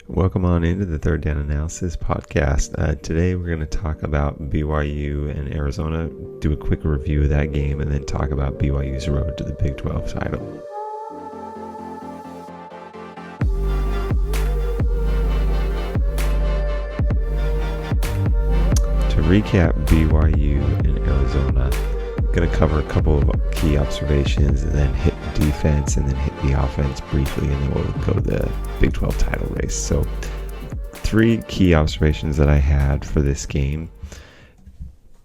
Welcome on into the Third Down Analysis podcast. Today we're going to talk about BYU and Arizona, do a quick review of that game, and then talk about BYU's road to the Big 12 title. To recap BYU and Arizona, I'm going to cover a couple of key observations and then hit defense and then hit the offense briefly, and then we'll go to the Big 12 title race. So 3 key observations that I had for this game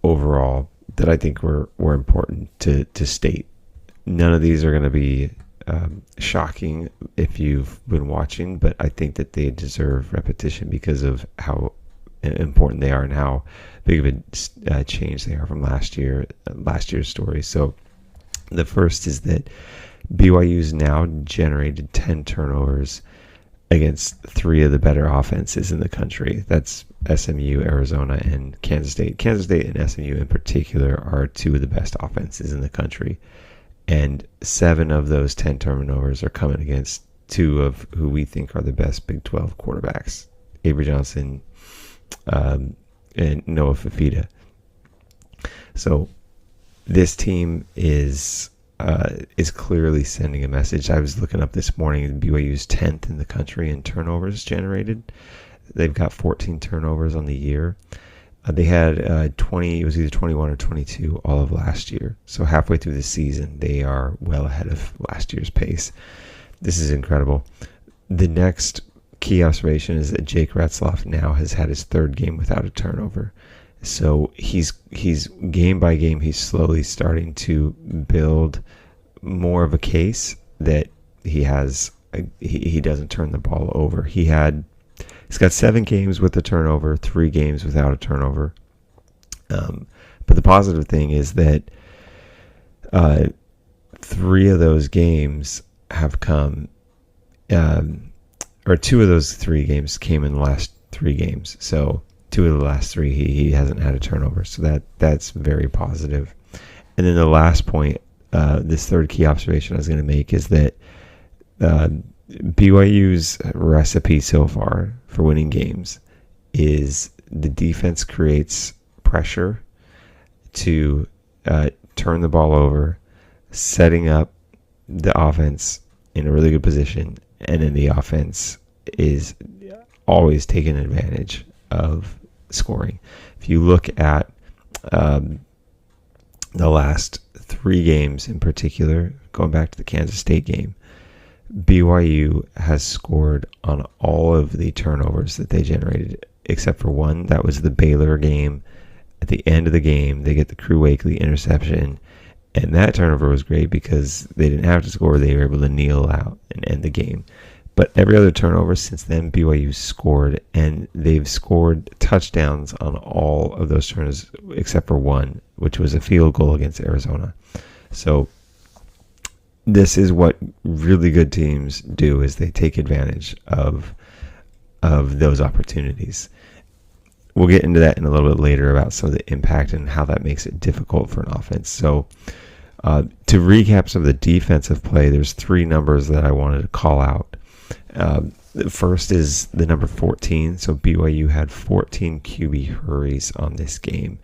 overall that I think were important to state. None of these are going to be shocking if you've been watching, but I think that they deserve repetition because of how important they are and how big of a change they are from last year's story. So the first is that BYU's now generated 10 turnovers against 3 of the better offenses in the country. That's SMU, Arizona, and Kansas State. Kansas State and SMU in particular are 2 of the best offenses in the country. And 7 of those 10 turnovers are coming against 2 of who we think are the best Big 12 quarterbacks, Avery Johnson and Noah Fifita. So this team is clearly sending a message. I was looking up this morning, BYU's 10th in the country in turnovers generated. They've got 14 turnovers on the year. They had 20, it was either 21 or 22 all of last year. So halfway through the season, they are well ahead of last year's pace. This is incredible. The next key observation is that Jake Retzloff now has had his 3rd game without a turnover. So he's game by game, he's slowly starting to build more of a case that he doesn't turn the ball over. He's got 7 games with a turnover, 3 games without a turnover. But the positive thing is that 3 of those games have come, or 2 of those 3 games came in the last 3 games. So 2 of the last 3, he hasn't had a turnover. So that's very positive. And then the last point, this third key observation I was going to make is that BYU's recipe so far for winning games is the defense creates pressure to turn the ball over, setting up the offense in a really good position, and then the offense is always taking advantage of scoring. If you look at the last 3 games in particular, going back to the Kansas State game, BYU has scored on all of the turnovers that they generated except for one. That was the Baylor game. At the end of the game, they get the Crew Wakely interception, and that turnover was great because they didn't have to score. They were able to kneel out and end the game. But every other turnover since then, BYU scored, and they've scored touchdowns on all of those turnovers except for one, which was a field goal against Arizona. So this is what really good teams do, is they take advantage of those opportunities. We'll get into that in a little bit later about some of the impact and how that makes it difficult for an offense. So to recap some of the defensive play, there's 3 numbers that I wanted to call out. The first is the number 14. So BYU had 14 QB hurries on this game.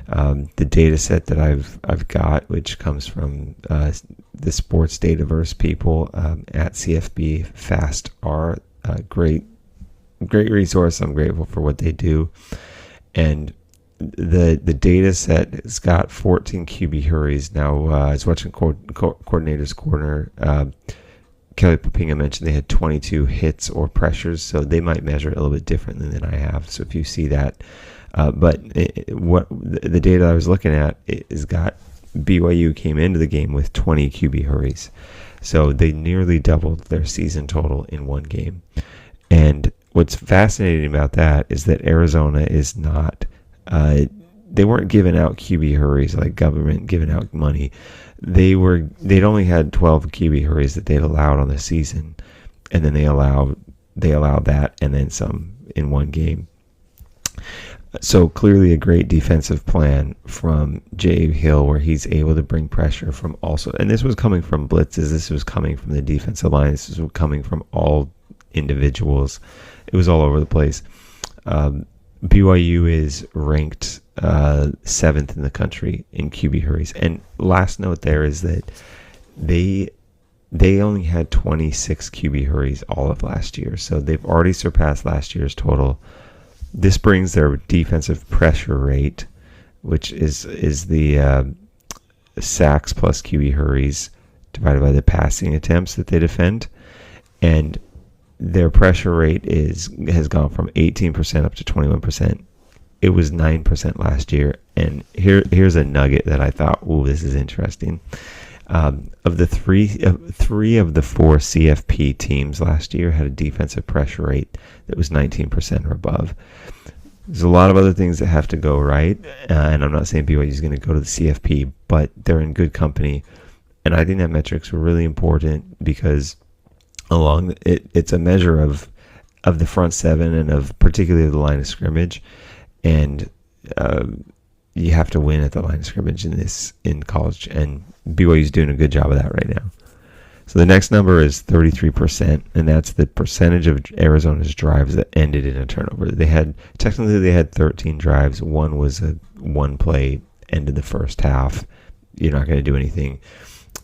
The data set that I've got, which comes from the sportsdataverse people at CFB Fast, are a great resource. I'm grateful for what they do. And the data set has got 14 QB hurries. Now, I was watching Coordinator's Corner. Kelly Papinga mentioned they had 22 hits or pressures, so they might measure it a little bit differently than I have. So if you see that, but what the data I was looking at is got BYU came into the game with 20 QB hurries, so they nearly doubled their season total in one game. And what's fascinating about that is that Arizona is not. They weren't giving out QB hurries like government giving out money. They'd only had 12 QB hurries that they'd allowed on the season, and then they allowed that and then some in one game. So clearly a great defensive plan from Jay Hill, where he's able to bring pressure from also, and this was coming from blitzes, this was coming from the defensive line, this was coming from all individuals. It was all over the place. BYU is ranked 7th in the country in QB hurries. And last note there is that they only had 26 QB hurries all of last year. So they've already surpassed last year's total. This brings their defensive pressure rate, which is the sacks plus QB hurries divided by the passing attempts that they defend. And their pressure rate has gone from 18% up to 21%. It was 9% last year. And here's a nugget that I thought, ooh, this is interesting. Of the three of the 4 CFP teams last year had a defensive pressure rate that was 19% or above. There's a lot of other things that have to go right, and I'm not saying BYU is going to go to the CFP, but they're in good company, and I think that metric's really important because it's a measure of the front seven and of particularly the line of scrimmage, and you have to win at the line of scrimmage in college, and BYU's doing a good job of that right now. So the next number is 33%, and that's the percentage of Arizona's drives that ended in a turnover. They had 13 drives. One was a one-play, ended the first half. You're not going to do anything.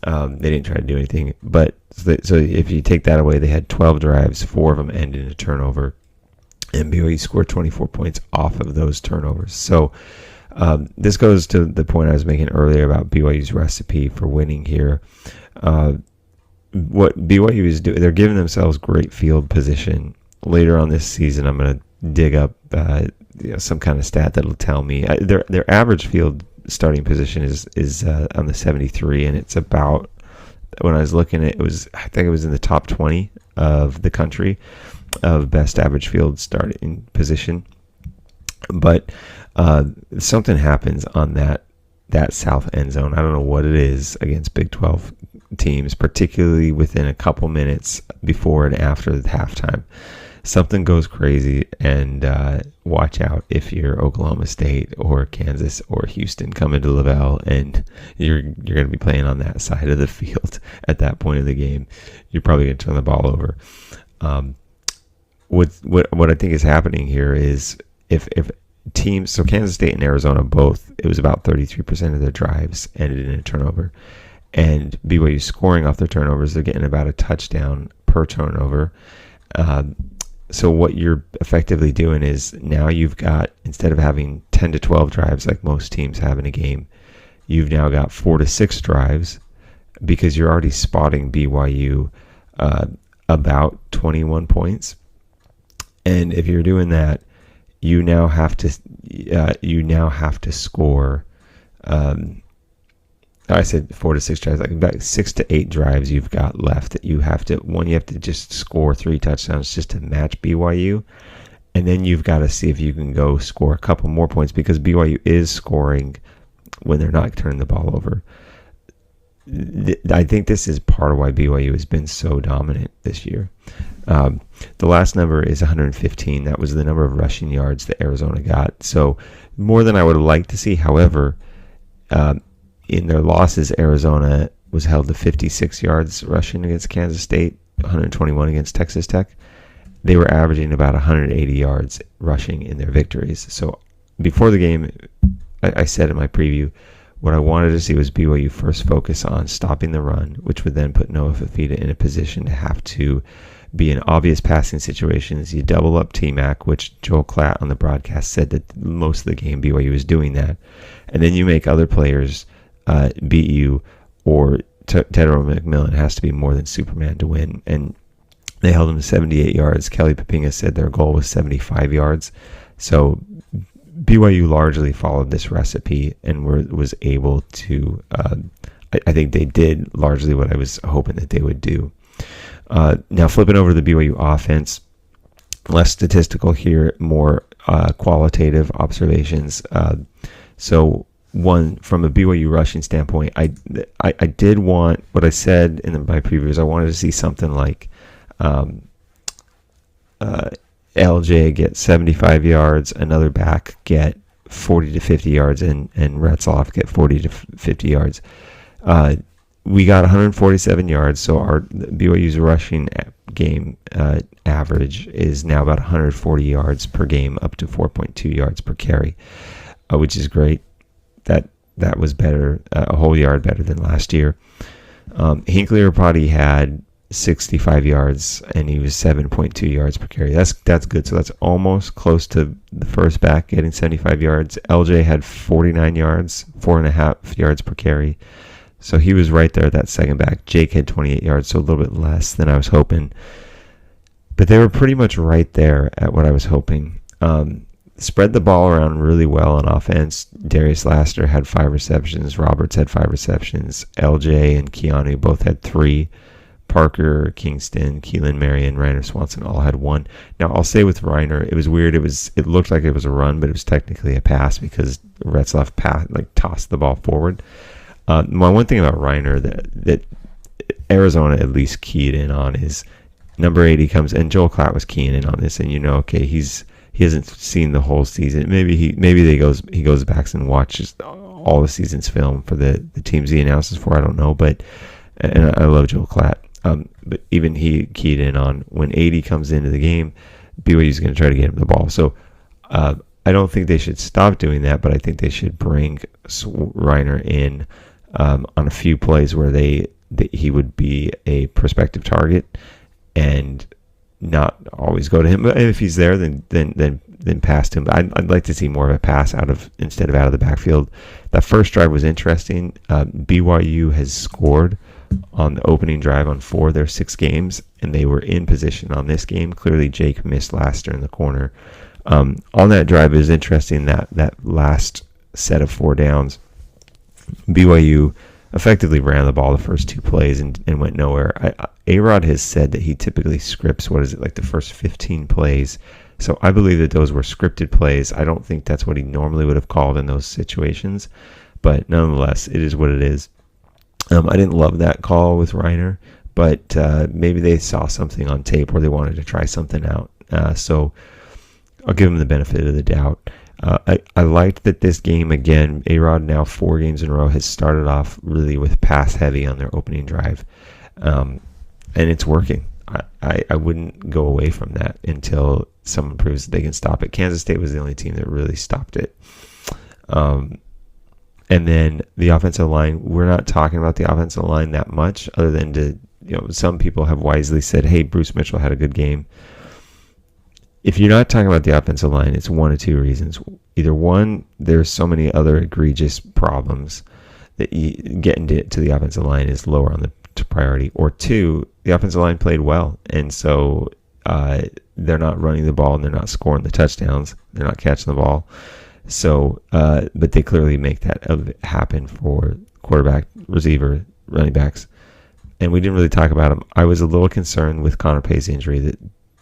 They didn't try to do anything. But so if you take that away, they had 12 drives. 4 of them ended in a turnover, and BYU scored 24 points off of those turnovers. So this goes to the point I was making earlier about BYU's recipe for winning here. What BYU is doing, they're giving themselves great field position. Later on this season, I'm going to dig up some kind of stat that'll tell me their average field starting position is on the 73, and it's about, when I was looking at it, I think it was in the top 20 of the country of best average field starting position. But something happens on that south end zone. I don't know what it is against Big 12 teams, particularly within a couple minutes before and after the halftime. Something goes crazy, and watch out if you're Oklahoma State or Kansas or Houston coming to Lavelle, and you're going to be playing on that side of the field at that point of the game. You're probably going to turn the ball over. What I think is happening here is if teams, so Kansas State and Arizona both, it was about 33% of their drives ended in a turnover. And BYU scoring off their turnovers, they're getting about a touchdown per turnover. So what you're effectively doing is now you've got, instead of having 10 to 12 drives like most teams have in a game, you've now got 4 to 6 drives because you're already spotting BYU about 21 points. And if you're doing that, you now have to score. I said 4 to 6 drives, like about 6 to 8 drives you've got left that you have to just score 3 touchdowns just to match BYU. And then you've got to see if you can go score a couple more points because BYU is scoring when they're not turning the ball over. I think this is part of why BYU has been so dominant this year. The last number is 115. That was the number of rushing yards that Arizona got. So more than I would like to see. However, in their losses, Arizona was held to 56 yards rushing against Kansas State, 121 against Texas Tech. They were averaging about 180 yards rushing in their victories. So before the game, I said in my preview, what I wanted to see was BYU first focus on stopping the run, which would then put Noah Fafita in a position to have to be in obvious passing situations. You double up T-Mac, which Joel Klatt on the broadcast said that most of the game BYU was doing that. And then you make other players beat you, or Tedro McMillan has to be more than Superman to win. And they held him to 78 yards. Kelly Papinga said their goal was 75 yards. So BYU largely followed this recipe and was able to, I think they did largely what I was hoping that they would do. Now flipping over to the BYU offense, less statistical here, more qualitative observations. So one, from a BYU rushing standpoint, I did want, what I said in my previews, I wanted to see something like LJ get 75 yards, another back get 40 to 50 yards, and Retzloff get 40 to 50 yards. We got 147 yards, so our BYU's rushing game average is now about 140 yards per game, up to 4.2 yards per carry, which is great. That was better, a whole yard better than last year. Hinckley Rapati had 65 yards, and he was 7.2 yards per carry. That's good. So that's almost close to the first back getting 75 yards. LJ had 49 yards, 4.5 yards per carry. So he was right there at that second back. Jake had 28 yards, so a little bit less than I was hoping. But they were pretty much right there at what I was hoping. Spread the ball around really well on offense. Darius Laster had 5 receptions. Roberts had 5 receptions. LJ and Keanu both had 3. Parker, Kingston, Keelan Marion, Reiner Swanson all had 1. Now, I'll say with Reiner, it was weird. It looked like it was a run, but it was technically a pass because Retzlaff tossed the ball forward. My one thing about Reiner that Arizona at least keyed in on is number 80 comes, and Joel Klatt was keying in on this, and okay, he hasn't seen the whole season. Maybe he goes back and watches all the season's film for the teams he announces for. I don't know, but and I love Joel Klatt. But even he keyed in on when 80 comes into the game, BYU is going to try to get him the ball. So I don't think they should stop doing that, but I think they should bring Reiner in on a few plays where he would be a prospective target and not always go to him. But if he's there, then pass to him. I'd like to see more of a pass instead of out of the backfield. That first drive was interesting. BYU has scored on the opening drive on 4 of their 6 games, and they were in position on this game. Clearly, Jake missed Laster in the corner. On that drive, it was interesting that last set of 4 downs, BYU effectively ran the ball the first 2 plays and went nowhere. A-Rod has said that he typically scripts, the first 15 plays. So I believe that those were scripted plays. I don't think that's what he normally would have called in those situations. But nonetheless, it is what it is. I didn't love that call with Reiner, but maybe they saw something on tape where they wanted to try something out. So I'll give them the benefit of the doubt. I liked that this game, again, A-Rod now 4 games in a row has started off really with pass heavy on their opening drive. And it's working. I wouldn't go away from that until someone proves that they can stop it. Kansas State was the only team that really stopped it. And then the offensive line, we're not talking about the offensive line that much, other than some people have wisely said, hey, Bruce Mitchell had a good game. If you're not talking about the offensive line, it's one of 2 reasons. Either one, there's so many other egregious problems that getting to the offensive line is lower on the priority. Or 2, the offensive line played well, and so they're not running the ball and they're not scoring the touchdowns. They're not catching the ball. So, but they clearly make that happen for quarterback, receiver, running backs. And we didn't really talk about them. I was a little concerned with Connor Pay's injury that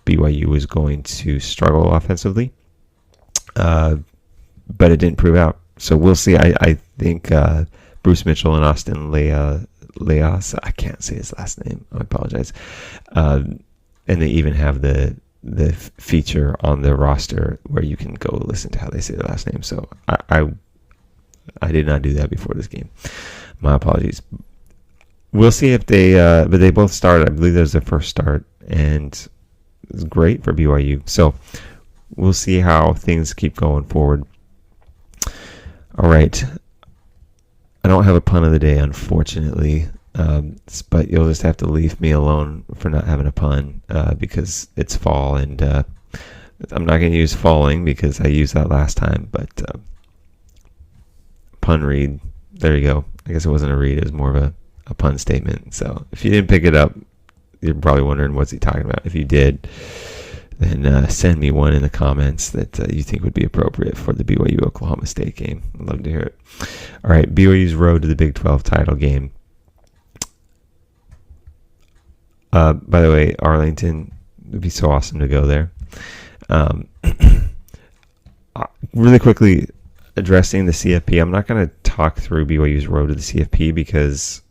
BYU was going to struggle offensively, but it didn't prove out. So we'll see. I think Bruce Mitchell and Austin Leas, I can't say his last name. I apologize. And they even have the feature on the roster where you can go listen to how they say their last name. So I did not do that before this game. My apologies. We'll see if but they both started. I believe that was their first start, and it's great for BYU. So we'll see how things keep going forward. All right. I don't have a pun of the day, unfortunately. But you'll just have to leave me alone for not having a pun because it's fall, and I'm not going to use falling because I used that last time. But pun read, there you go. I guess it wasn't a read; it was more of a pun statement. So if you didn't pick it up, you're probably wondering what's he talking about. If you did, then send me one in the comments that you think would be appropriate for the BYU Oklahoma State game. I'd love to hear it. All right, BYU's road to the Big 12 title game. By the way, Arlington, it would be so awesome to go there. Really quickly addressing the CFP, I'm not going to talk through BYU's road to the CFP because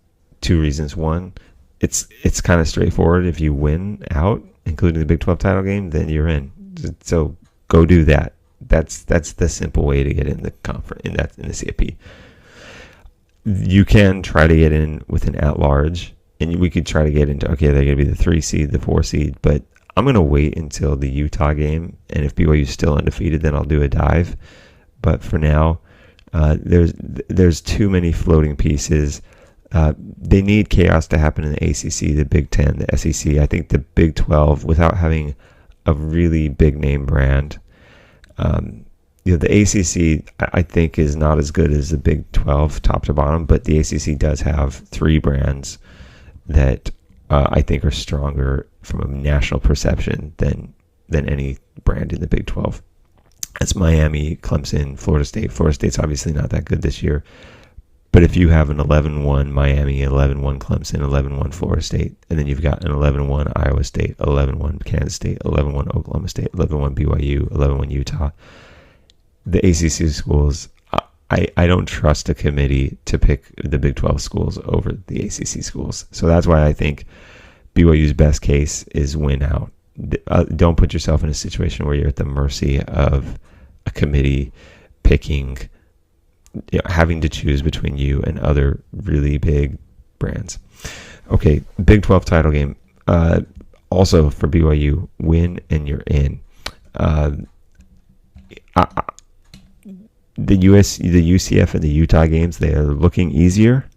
2 reasons. One, it's kind of straightforward. If you win out, including the Big 12 title game, then you're in. So go do that. That's the simple way to get in the conference in the CFP. You can try to get in with an at-large and we could try to get into, okay, they're going to be the 3 seed, the 4 seed, but I'm going to wait until the Utah game, and if BYU is still undefeated, then I'll do a dive. But for now, there's too many floating pieces. They need chaos to happen in the ACC, the Big Ten, the SEC. I think the Big 12, without having a really big name brand, the ACC, I think, is not as good as the Big 12 top to bottom, but the ACC does have 3 brands that I think are stronger from a national perception than any brand in the Big 12. That's Miami, Clemson, Florida State. Florida State's obviously not that good this year. But if you have an 11-1 Miami, 11-1 Clemson, 11-1 Florida State, and then you've got an 11-1 Iowa State, 11-1 Kansas State, 11-1 Oklahoma State, 11-1 BYU, 11-1 Utah, the ACC schools, I don't trust a committee to pick the Big 12 schools over the ACC schools. So that's why I think BYU's best case is win out. Don't put yourself in a situation where you're at the mercy of a committee picking, having to choose between you and other really big brands. Okay, Big 12 title game. Also for BYU, win and you're in. The UCF and the Utah games, they are looking easier.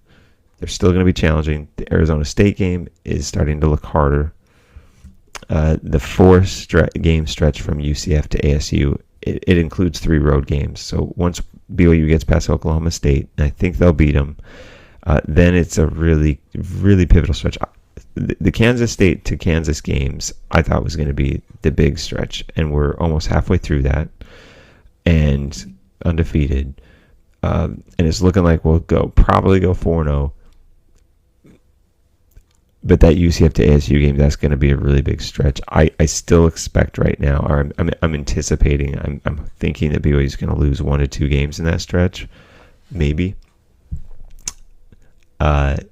They're still going to be challenging. The Arizona State game is starting to look harder. The 4-game stretch from UCF to ASU, it includes 3 road games. So once BYU gets past Oklahoma State, and I think they'll beat them, then it's a really, really pivotal stretch. The Kansas State to Kansas games, I thought was going to be the big stretch, and we're almost halfway through that, and undefeated. And it's looking like we'll probably go 4-0. But that UCF to ASU game, that's going to be a really big stretch. I still expect right now, or I'm anticipating, I'm thinking that BYU is going to lose 1 to 2 games in that stretch, maybe. But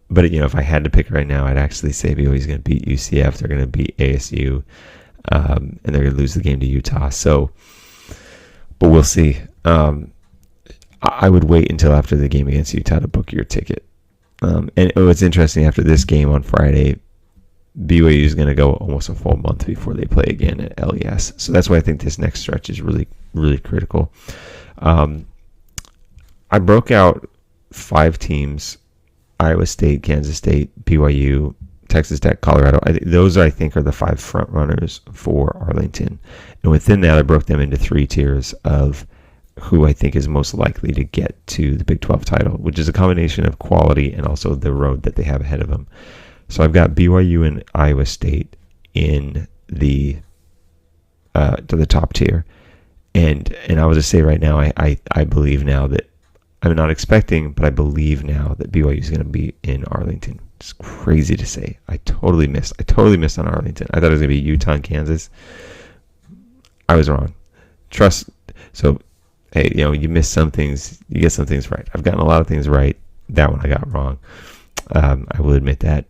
if I had to pick right now, I'd actually say BYU is going to beat UCF. They're going to beat ASU, and they're going to lose the game to Utah. So, but we'll see. I would wait until after the game against Utah to book your ticket. And what's interesting, after this game on Friday, BYU is going to go almost a full month before they play again at LES. So that's why I think this next stretch is really, really critical. I broke out 5 teams: Iowa State, Kansas State, BYU, Texas Tech, Colorado. Those, I think, are the 5 front runners for Arlington. And within that, I broke them into 3 tiers of who I think is most likely to get to the Big 12 title, which is a combination of quality and also the road that they have ahead of them. So I've got BYU and Iowa State in the to the top tier, and I will just say right now, I believe now that I'm not expecting, but I believe now that BYU is going to be in Arlington. It's crazy to say. I totally missed on Arlington. I thought it was going to be Utah and Kansas. I was wrong. So. Hey, you miss some things, you get some things right. I've gotten a lot of things right. That one I got wrong. I will admit that.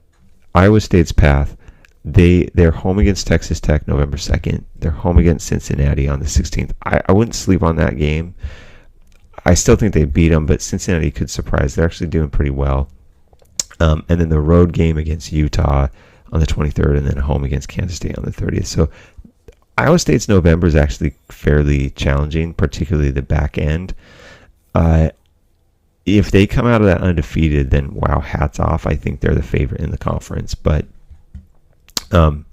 Iowa State's path, they're home against Texas Tech November 2nd. They're home against Cincinnati on the 16th. I wouldn't sleep on that game. I still think they beat them, but Cincinnati could surprise. They're actually doing pretty well. And then the road game against Utah on the 23rd, and then home against Kansas State on the 30th. So Iowa State's November is actually fairly challenging, particularly the back end. If they come out of that undefeated, then wow, hats off. I think they're the favorite in the conference. But they and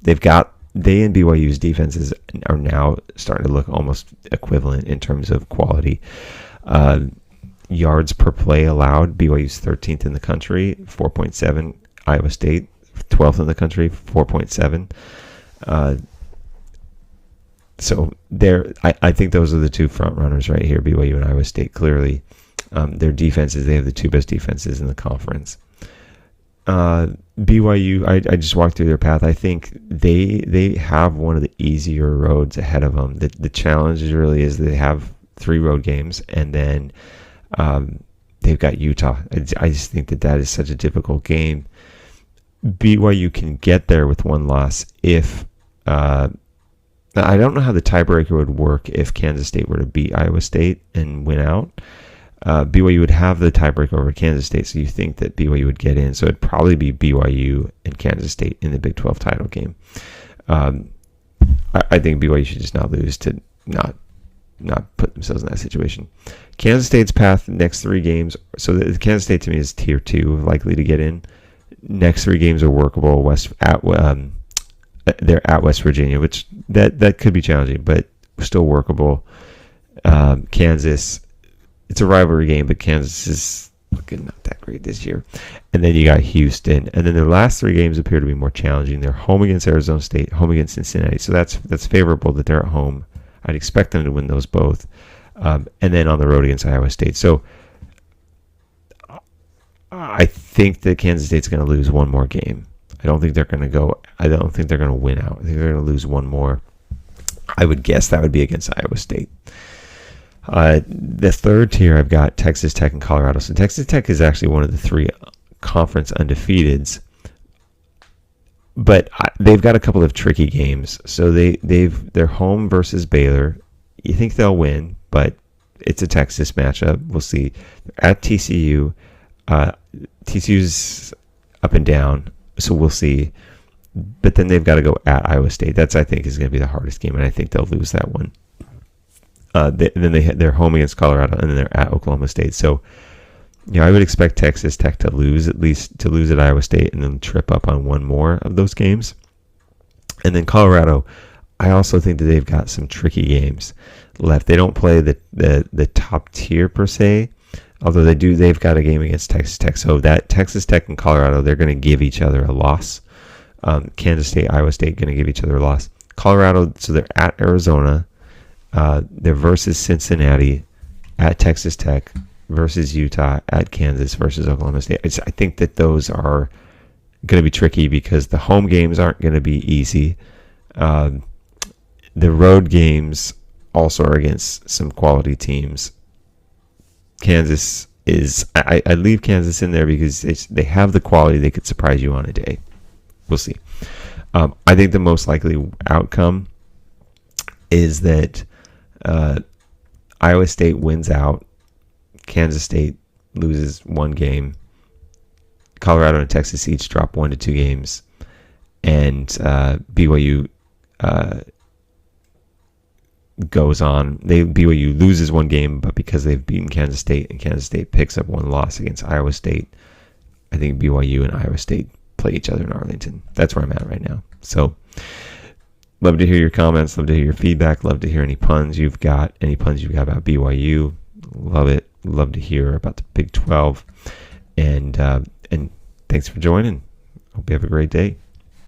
BYU's defenses are now starting to look almost equivalent in terms of quality. Yards per play allowed, BYU's 13th in the country, 4.7. Iowa State, 12th in the country, 4.7. So I think those are the 2 front runners right here, BYU and Iowa State. Clearly, their defenses, they have the 2 best defenses in the conference. BYU, I just walked through their path. I think they have one of the easier roads ahead of them. The challenge really is they have 3 road games, and then they've got Utah. I just think that is such a difficult game. BYU can get there with 1 loss if I don't know how the tiebreaker would work if Kansas State were to beat Iowa State and win out. BYU would have the tiebreaker over Kansas State, so you think that BYU would get in. So it'd probably be BYU and Kansas State in the Big 12 title game. I think BYU should just not lose to not put themselves in that situation. Kansas State's path next 3 games. So Kansas State to me is tier 2, likely to get in. Next 3 games are workable. They're at West Virginia, which that could be challenging, but still workable. Kansas, it's a rivalry game, but Kansas is looking not that great this year. And then you got Houston, and then their last 3 games appear to be more challenging. They're home against Arizona State, home against Cincinnati, so that's favorable that they're at home. I'd expect them to win those both, and then on the road against Iowa State. So I think that Kansas State's going to lose one more game. I don't think they're going to win out. I think they're going to lose one more. I would guess that would be against Iowa State. The third tier, I've got Texas Tech and Colorado. So Texas Tech is actually one of the 3 conference undefeateds, but they've got a couple of tricky games. So they're home versus Baylor. You think they'll win, but it's a Texas matchup. We'll see. At TCU, TCU's up and down, so we'll see. But then they've got to go at Iowa State. That's, I think, is going to be the hardest game, and I think they'll lose that one. They're home against Colorado, and then they're at Oklahoma State. So, I would expect Texas Tech to lose at Iowa State, and then trip up on one more of those games. And then Colorado, I also think that they've got some tricky games left. They don't play the top tier per se, although they've got a game against Texas Tech. So that Texas Tech and Colorado, they're going to give each other a loss. Kansas State, Iowa State going to give each other a loss. Colorado, so they're at Arizona. They're versus Cincinnati, at Texas Tech, versus Utah, at Kansas, versus Oklahoma State. I think that those are going to be tricky because the home games aren't going to be easy. The road games also are against some quality teams. Kansas is, I leave Kansas in there because they have the quality. They could surprise you on a day. We'll see. I think the most likely outcome is that Iowa State wins out, Kansas State loses one game, Colorado and Texas each drop 1 to 2 games, and BYU goes on. BYU loses one game, but because they've beaten Kansas State and Kansas State picks up one loss against Iowa State, I think BYU and Iowa State play each other in Arlington. That's where I'm at right now. So, love to hear your comments. Love to hear your feedback. Love to hear any puns you've got. Any puns you've got about BYU. Love it. Love to hear about the Big 12. And thanks for joining. Hope you have a great day.